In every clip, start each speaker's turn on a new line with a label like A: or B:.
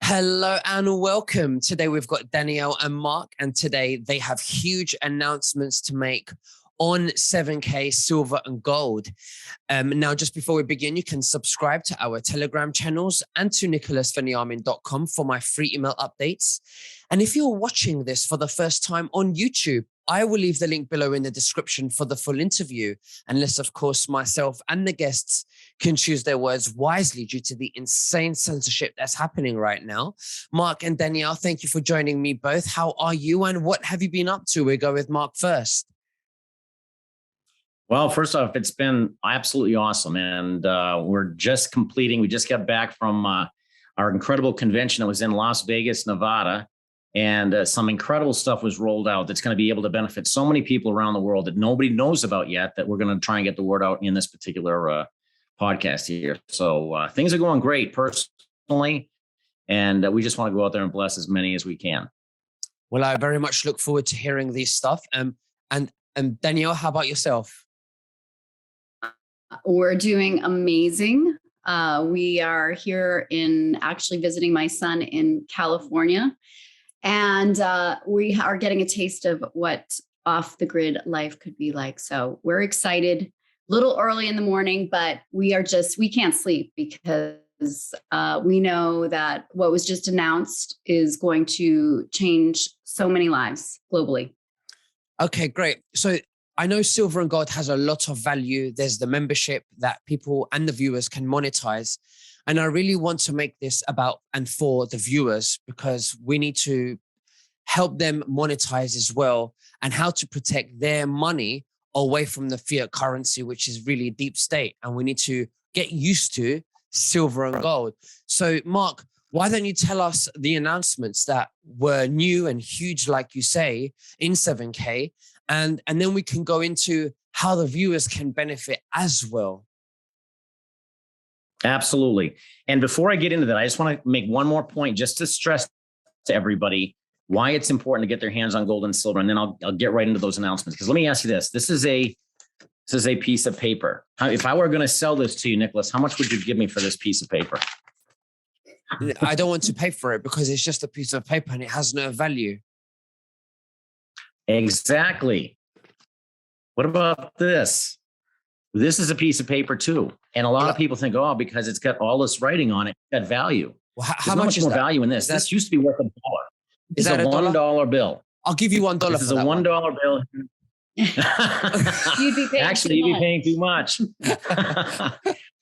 A: Hello and welcome. Today we've got Danielle and Mark, and today they have huge announcements to make on 7K silver and gold. Now, just before we begin, you can subscribe to our Telegram channels and to nicholasveniamin.com for my free email updates. And if you're watching this for the first time on YouTube, I will leave the link below in the description for the full interview, unless, of course, myself and the guests can choose their words wisely due to the insane censorship that's happening right now. Mark and Danielle, thank you for joining me both. How are you and what have you been up to? We'll go with Mark first.
B: Well, first off, it's been absolutely awesome. And we just got back from our incredible convention that was in Las Vegas, Nevada. And some incredible stuff was rolled out that's going to be able to benefit so many people around the world that nobody knows about yet, that we're going to try and get the word out in this particular podcast here. So things are going great personally. And we just want to go out there and bless as many as we can.
A: Well, I very much look forward to hearing this stuff. And Danielle, how about yourself?
C: We're doing amazing. We are here actually visiting my son in California. And we are getting a taste of what off the grid life could be like. So we're excited, a little early in the morning, but we can't sleep because we know that what was just announced is going to change so many lives globally.
A: Okay, great. So I know silver and gold has a lot of value. There's the membership that people and the viewers can monetize. And I really want to make this about and for the viewers, because we need to help them monetize as well, and how to protect their money away from the fiat currency, which is really deep state. And we need to get used to silver and gold. So Mark, why don't you tell us the announcements that were new and huge, like you say, in 7K, and then we can go into how the viewers can benefit as well.
B: Absolutely. And before I get into that, I just want to make one more point just to stress to everybody why it's important to get their hands on gold and silver. And then I'll get right into those announcements. Because let me ask you this. This is a piece of paper. If I were going to sell this to you, Nicholas, how much would you give me for this piece of paper?
A: I don't want to pay for it because it's just a piece of paper and it has no value.
B: Exactly. What about this? This is a piece of paper too. And a lot of people think, oh, because it's got all this writing on it, it's got value.
A: Well, how much is
B: more
A: that?
B: value in this? This used to be worth $1. It's a $1 bill.
A: I'll give you $1
B: This is a $1 bill.
C: You'd be
B: paying too much.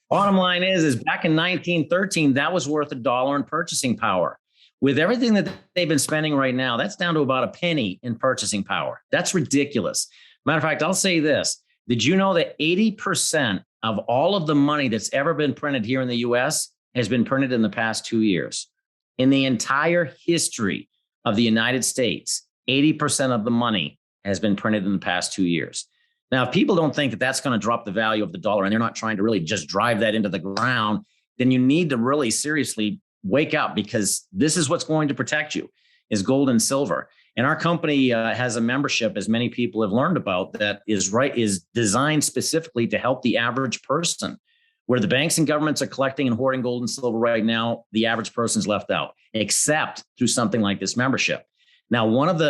B: Bottom line is back in 1913, that was worth $1 in purchasing power. With everything that they've been spending right now, that's down to about a penny in purchasing power. That's ridiculous. Matter of fact, I'll say this. Did you know that 80% of all of the money that's ever been printed here in the US has been printed in the past 2 years? In the entire history of the United States, 80% of the money has been printed in the past 2 years. Now, if people don't think that that's going to drop the value of the dollar and they're not trying to really just drive that into the ground, then you need to really seriously wake up, because this is what's going to protect you, is gold and silver. And our company has a membership, as many people have learned about, that is designed specifically to help the average person. Where the banks and governments are collecting and hoarding gold and silver right now, the average person's left out, except through something like this membership. Now,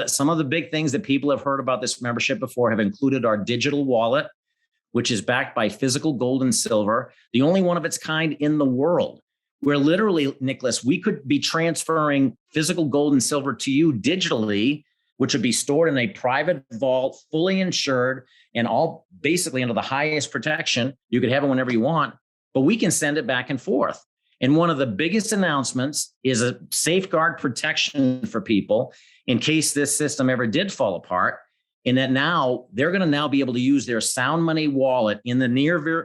B: some of the big things that people have heard about this membership before have included our digital wallet, which is backed by physical gold and silver, the only one of its kind in the world, where literally, Nicholas, we could be transferring physical gold and silver to you digitally, which would be stored in a private vault, fully insured, and all basically under the highest protection. You could have it whenever you want, but we can send it back and forth. And one of the biggest announcements is a safeguard protection for people in case this system ever did fall apart. And that now they're going to now be able to use their Sound Money wallet in the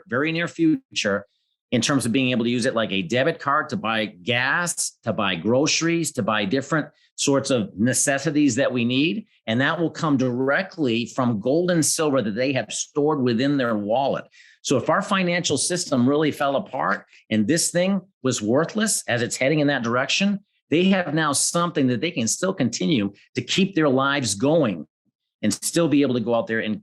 B: very near future, in terms of being able to use it like a debit card to buy gas, to buy groceries, to buy different sorts of necessities that we need. And that will come directly from gold and silver that they have stored within their wallet. So if our financial system really fell apart and this thing was worthless as it's heading in that direction, they have now something that they can still continue to keep their lives going and still be able to go out there and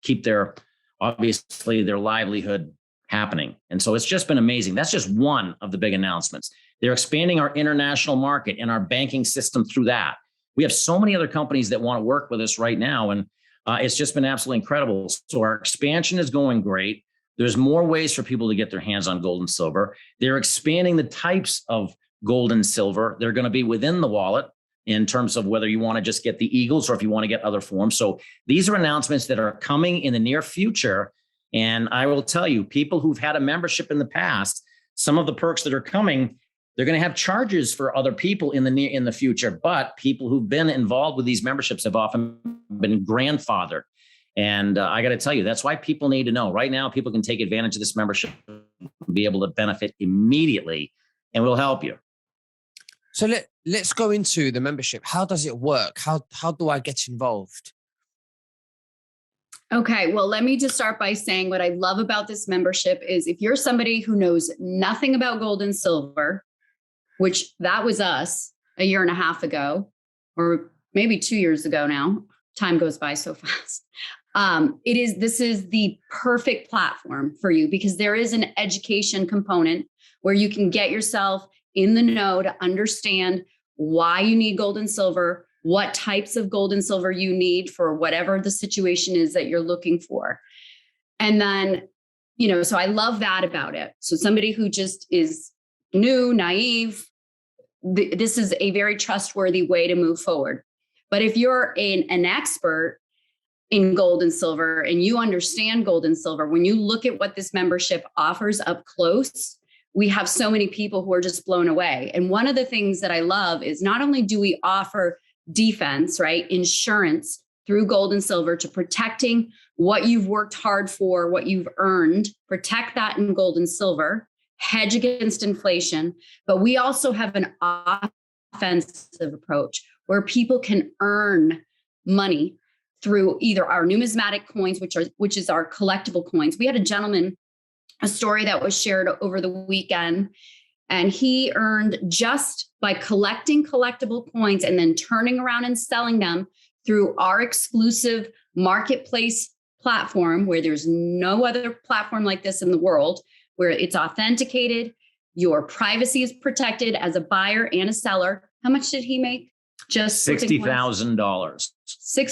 B: keep their livelihood happening. And so it's just been amazing. That's just one of the big announcements. They're expanding our international market and our banking system through that. We have so many other companies that want to work with us right now. And it's just been absolutely incredible. So our expansion is going great. There's more ways for people to get their hands on gold and silver. They're expanding the types of gold and silver. They're going to be within the wallet in terms of whether you want to just get the Eagles or if you want to get other forms. So these are announcements that are coming in the near future. And I will tell you, people who've had a membership in the past, some of the perks that are coming, they're going to have charges for other people in the future. But people who've been involved with these memberships have often been grandfathered. And I got to tell you, that's why people need to know. Right now, people can take advantage of this membership and be able to benefit immediately, and we'll help you.
A: So let's go into the membership. How does it work? How do I get involved?
C: Okay, well, let me just start by saying what I love about this membership is if you're somebody who knows nothing about gold and silver, which that was us a year and a half ago, or maybe 2 years ago now. Time goes by so fast. This is the perfect platform for you because there is an education component where you can get yourself in the know to understand why you need gold and silver, what types of gold and silver you need for whatever the situation is that you're looking for. And then, so I love that about it. So somebody who just is new, naive, this is a very trustworthy way to move forward. But if you're an expert in gold and silver and you understand gold and silver, when you look at what this membership offers up close, we have so many people who are just blown away. And one of the things that I love is not only do we offer defense, right, insurance through gold and silver to protecting what you've worked hard for, what you've earned, protect that in gold and silver, hedge against inflation, but we also have an offensive approach where people can earn money through either our numismatic coins, which is our collectible coins. We had a story that was shared over the weekend, and he earned just by collecting collectible coins and then turning around and selling them through our exclusive marketplace platform, where there's no other platform like this in the world, where it's authenticated, your privacy is protected as a buyer and a seller. How much did he make? Just
B: $60,000.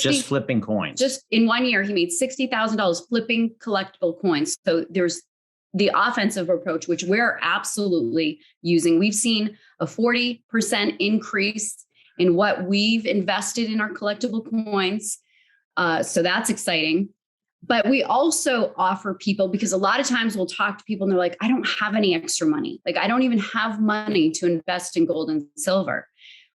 B: Just flipping coins.
C: Just in 1 year, he made $60,000 flipping collectible coins. So there's the offensive approach, which we're absolutely using. We've seen a 40% increase in what we've invested in our collectible coins. So that's exciting. But we also offer people, because a lot of times we'll talk to people and they're like, I don't have any extra money. Like, I don't even have money to invest in gold and silver.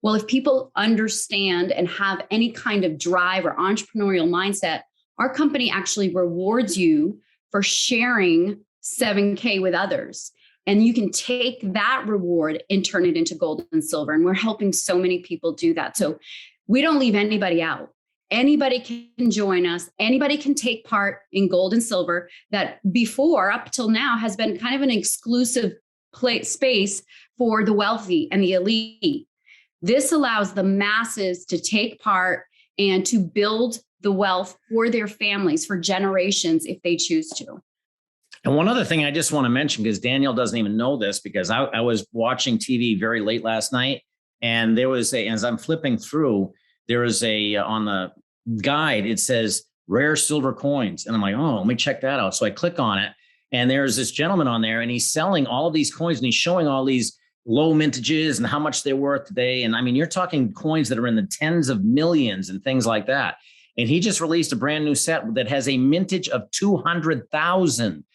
C: Well, if people understand and have any kind of drive or entrepreneurial mindset, our company actually rewards you for sharing 7K with others. And you can take that reward and turn it into gold and silver. And we're helping so many people do that. So we don't leave anybody out. Anybody can join us. Anybody can take part in gold and silver that before, up till now, has been kind of an exclusive space for the wealthy and the elite. This allows the masses to take part and to build the wealth for their families for generations if they choose to.
B: And one other thing I just want to mention, because Danielle doesn't even know this, because I was watching TV very late last night, and there was as I'm flipping through, there is on the guide, it says rare silver coins. And I'm like, oh, let me check that out. So I click on it, and there's this gentleman on there, and he's selling all of these coins, and he's showing all these low mintages and how much they're worth today. And I mean, you're talking coins that are in the tens of millions and things like that. And he just released a brand new set that has a mintage of 200,000,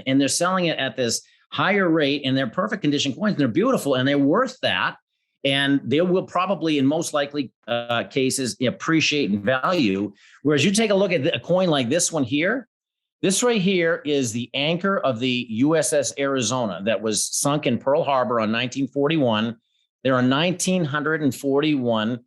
B: and they're selling it at this higher rate, and they're perfect condition coins. And they're beautiful, and they're worth that. And they will probably, in most likely cases, appreciate in value. Whereas you take a look at a coin like this one here. This right here is the anchor of the USS Arizona that was sunk in Pearl Harbor on 1941. There are 1,941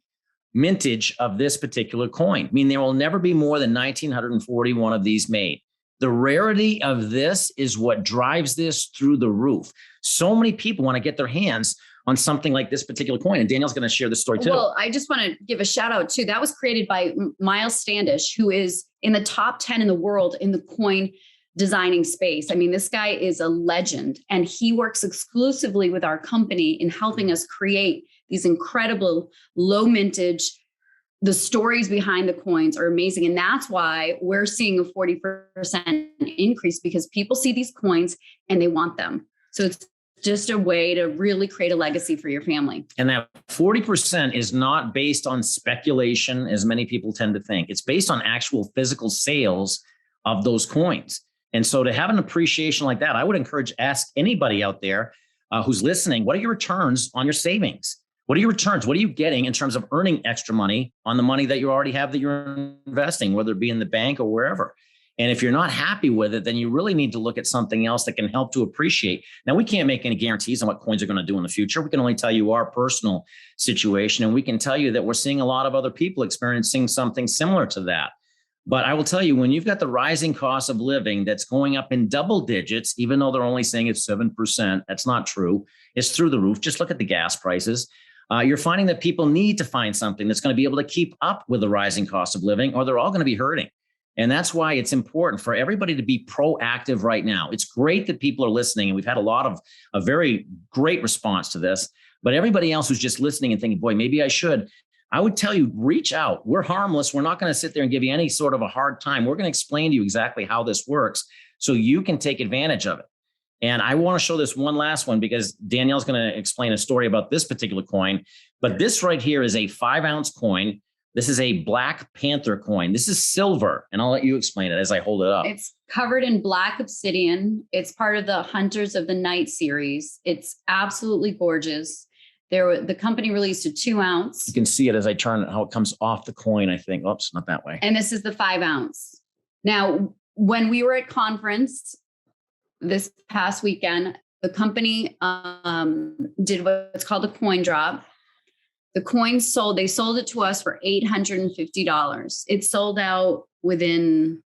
B: mintage of this particular coin. I mean, there will never be more than 1,941 of these made. The rarity of this is what drives this through the roof. So many people want to get their hands on something like this particular coin. And Danielle's going to share the story too.
C: Well, I just want to give a shout out too. That was created by Miles Standish, who is in the top 10 in the world in the coin designing space. I mean, this guy is a legend, and he works exclusively with our company in helping us create these incredible low mintage. The stories behind the coins are amazing. And that's why we're seeing a 40% increase, because people see these coins and they want them. So it's just a way to really create a legacy for your family.
B: And that 40% is not based on speculation, as many people tend to think. It's based on actual physical sales of those coins. And so to have an appreciation like that, I would ask anybody out there who's listening, what are your returns on your savings? What are your returns? What are you getting in terms of earning extra money on the money that you already have that you're investing, whether it be in the bank or wherever? And if you're not happy with it, then you really need to look at something else that can help to appreciate. Now, we can't make any guarantees on what coins are going to do in the future. We can only tell you our personal situation. And we can tell you that we're seeing a lot of other people experiencing something similar to that. But I will tell you, when you've got the rising cost of living that's going up in double digits, even though they're only saying it's 7%, that's not true. It's through the roof. Just look at the gas prices. You're finding that people need to find something that's going to be able to keep up with the rising cost of living, or they're all going to be hurting. And that's why it's important for everybody to be proactive right now. It's great that people are listening, and we've had a very great response to this. But everybody else who's just listening and thinking, boy, maybe I should, I would tell you, reach out. We're harmless. We're not going to sit there and give you any sort of a hard time. We're going to explain to you exactly how this works so you can take advantage of it. And I want to show this one last one, because Danielle's going to explain a story about this particular coin. But this right here is a 5-ounce coin. This is a Black Panther coin. This is silver. And I'll let you explain it as I hold it up.
C: It's covered in black obsidian. It's part of the Hunters of the Night series. It's absolutely gorgeous. The company released a 2-ounce.
B: You can see it as I turn it, how it comes off the coin, I think. Oops, not that way.
C: And this is the 5-ounce. Now, when we were at conference this past weekend, the company did what's called a coin drop. The coin sold, they sold it to us for $850. It sold out within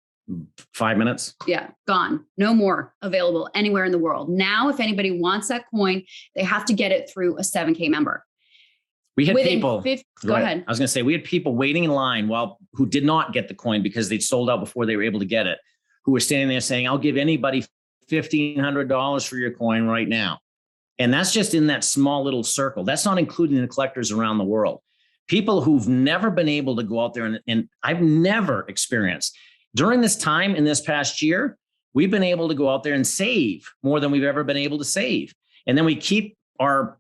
B: 5 minutes.
C: Yeah, gone. No more available anywhere in the world. Now, if anybody wants that coin, they have to get it through a 7K member.
B: We had people.
C: Go ahead.
B: I was going to say, we had people waiting in line who did not get the coin because they'd sold out before they were able to get it, who were standing there saying, I'll give anybody $1,500 for your coin right now. And that's just in that small little circle. That's not including the collectors around the world. People who've never been able to go out there, and I've never experienced. During this time in this past year, we've been able to go out there and save more than we've ever been able to save. And then we keep our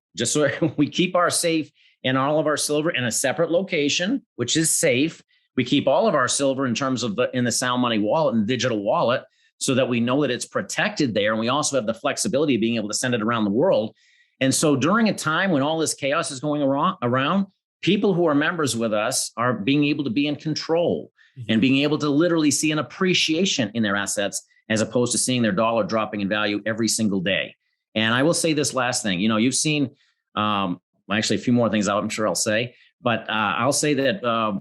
B: safe and all of our silver in a separate location, which is safe. We keep all of our silver in terms of in the Sound Money wallet and digital wallet, so that we know that it's protected there. And we also have the flexibility of being able to send it around the world. And so during a time when all this chaos is going around, people who are members with us are being able to be in control and being able to literally see an appreciation in their assets, as opposed to seeing their dollar dropping in value every single day. And I will say this last thing, you've seen actually a few more things I'm sure I'll say, but I'll say that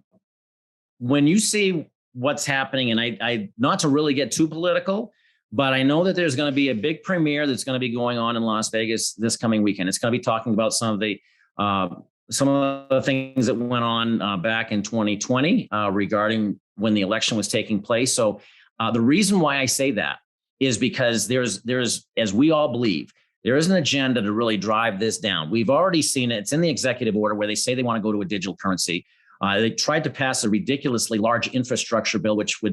B: when you see what's happening, and I not to really get too political, but I know that there's going to be a big premiere that's going to be going on in Las Vegas this coming weekend. It's going to be talking about some of the things that went on back in 2020 regarding when the election was taking place. So the reason why I say that is because there's, as we all believe, there is an agenda to really drive this down. We've already seen it. It's in the executive order where they say they want to go to a digital currency. They tried to pass a ridiculously large infrastructure bill, which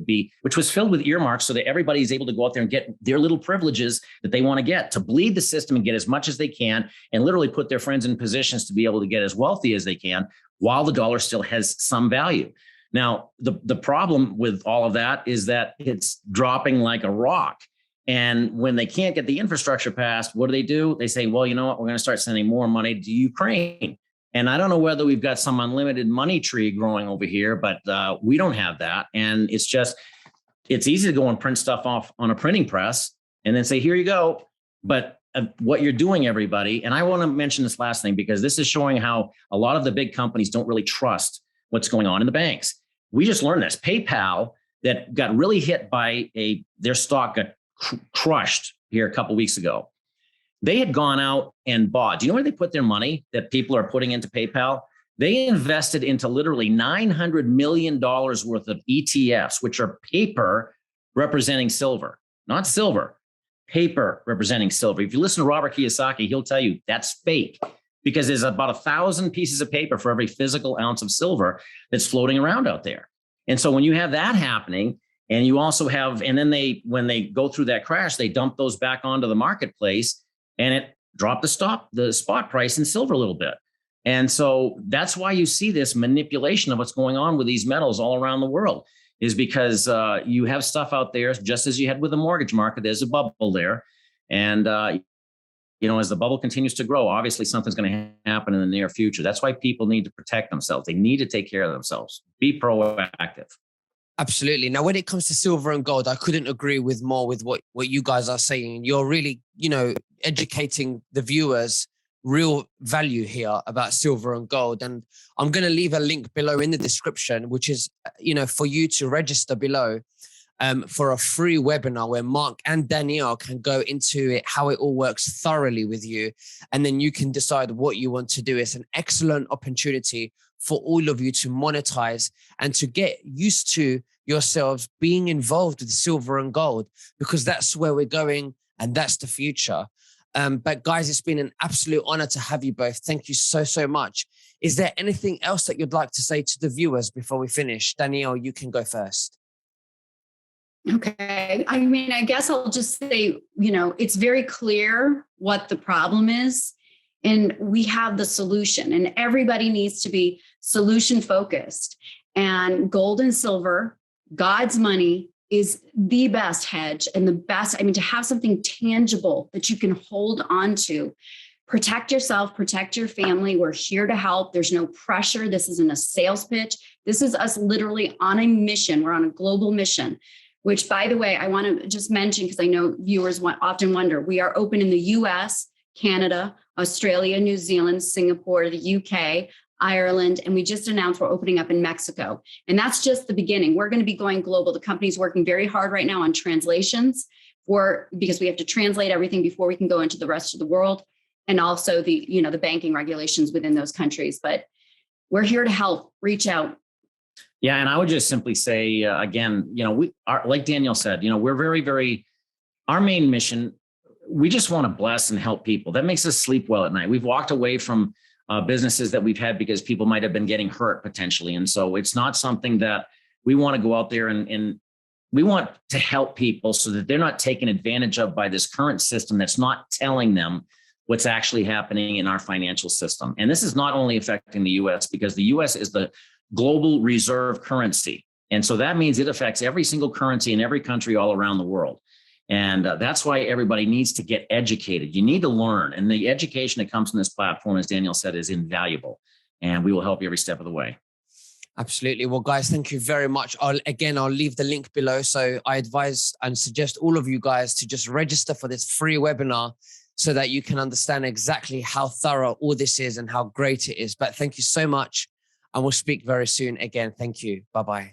B: was filled with earmarks so that everybody is able to go out there and get their little privileges that they want to get, to bleed the system and get as much as they can, and literally put their friends in positions to be able to get as wealthy as they can while the dollar still has some value. Now, the problem with all of that is that it's dropping like a rock. And when they can't get the infrastructure passed, what do? They say, well, you know what? We're going to start sending more money to Ukraine. And I don't know whether we've got some unlimited money tree growing over here, but we don't have that. And it's easy to go and print stuff off on a printing press and then say, here you go. But what you're doing, everybody, and I want to mention this last thing, because this is showing how a lot of the big companies don't really trust what's going on in the banks. We just learned this. PayPal, that got really hit by their stock got crushed here a couple of weeks ago. They had gone out and bought. Do you know where they put their money that people are putting into PayPal? They invested into literally $900 million worth of ETFs, which are paper representing silver. not silver, paper representing silver. If you listen to Robert Kiyosaki, he'll tell you that's fake because there's about 1,000 pieces of paper for every physical ounce of silver that's floating around out there. And so when you have that happening, and you also have, and then when they go through that crash, they dump those back onto the marketplace and it dropped the spot price in silver a little bit. And so that's why you see this manipulation of what's going on with these metals all around the world, is because you have stuff out there, just as you had with the mortgage market, there's a bubble there. And, as the bubble continues to grow, obviously something's going to happen in the near future. That's why people need to protect themselves. They need to take care of themselves. Be proactive.
A: Absolutely. Now, when it comes to silver and gold, I couldn't agree with more with what you guys are saying. You're really, educating the viewers real value here about silver and gold. And I'm going to leave a link below in the description, which is, for you to register below for a free webinar where Mark and Danielle can go into it, how it all works thoroughly with you. And then you can decide what you want to do. It's an excellent opportunity for all of you to monetize and to get used to yourselves being involved with silver and gold, because that's where we're going and that's the future. But guys, it's been an absolute honor to have you both. Thank you so, so much. Is there anything else that you'd like to say to the viewers before we finish? Danielle, you can go first.
C: Okay. I guess I'll just say, it's very clear what the problem is, and we have the solution, and everybody needs to be solution focused. And gold and silver, God's money, is the best hedge and the best. To have something tangible that you can hold on to, protect yourself, protect your family. We're here to help. There's no pressure. This isn't a sales pitch. This is us literally on a mission. We're on a global mission, which, by the way, I want to just mention, because I know viewers often wonder, we are open in the US, Canada, Australia, New Zealand, Singapore, the UK, Ireland, and we just announced we're opening up in Mexico. And that's just the beginning. We're going to be going global. The company's working very hard right now on translations because we have to translate everything before we can go into the rest of the world, and also the banking regulations within those countries. But we're here to help. Reach out.
B: Yeah, and I would just simply say again, we are, like Danielle said, we're very, very. Our main mission, we just want to bless and help people. That makes us sleep well at night. We've walked away from businesses that we've had because people might have been getting hurt potentially. And so it's not something that we want to go out there and we want to help people so that they're not taken advantage of by this current system that's not telling them what's actually happening in our financial system. And this is not only affecting the US, because the US is the global reserve currency. And so that means it affects every single currency in every country all around the world. And that's why everybody needs to get educated. You need to learn. And the education that comes from this platform, as Danielle said, is invaluable. And we will help you every step of the way.
A: Absolutely. Well, guys, thank you very much. I'll leave the link below. So I advise and suggest all of you guys to just register for this free webinar so that you can understand exactly how thorough all this is and how great it is. But thank you so much. And we'll speak very soon again. Thank you. Bye-bye.